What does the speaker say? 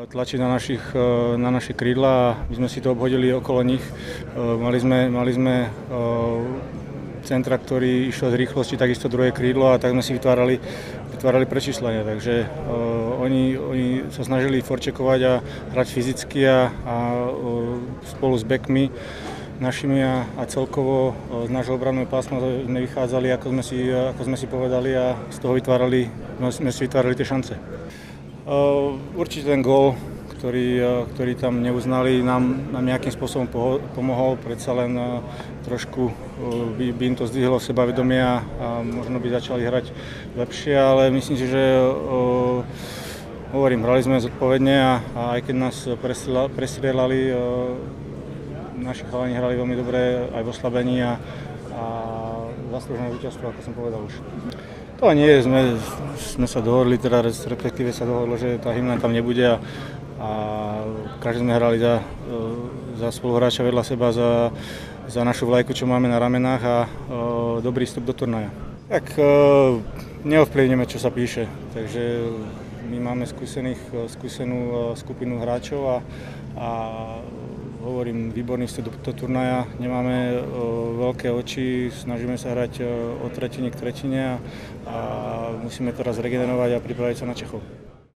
Tlačiť na naše krídla a my sme si to obhodili okolo nich. Mali sme centra, ktorý išiel z rýchlosti, takisto druhé krídlo a tak sme si vytvárali prečíslenia. Takže oni sa snažili forčekovať a hrať fyzicky a spolu s backmi našimi a celkovo z nášho obranného pásma sme vychádzali, ako sme si povedali a z toho sme si vytvárali tie šance. Určite ten gól, ktorý tam neuznali, nám nejakým spôsobom pomohol, predsa len trošku by im to zdvihlo sebavedomie a možno by začali hrať lepšie, ale myslím si, že hrali sme zodpovedne a aj keď nás prestrieľali, naši chalani hrali veľmi dobre aj v oslabení a zaslúžené víťazstvo, ako som povedal už. To nie, sme sa dohodli, teda respektíve sa dohodlo, že tá hymna tam nebude a každý sme hrali za spoluhráča vedľa seba, za našu vlajku, čo máme na ramenách a dobrý vstup do turnaja. Tak neovplyvníme, čo sa píše, takže my máme skúsenú skupinu hráčov a hovorím, výborný vstup do turnaja, nemáme veľké oči, snažíme sa hrať od tretiny k tretine a musíme teraz regenerovať a pripraviť sa na Čechov.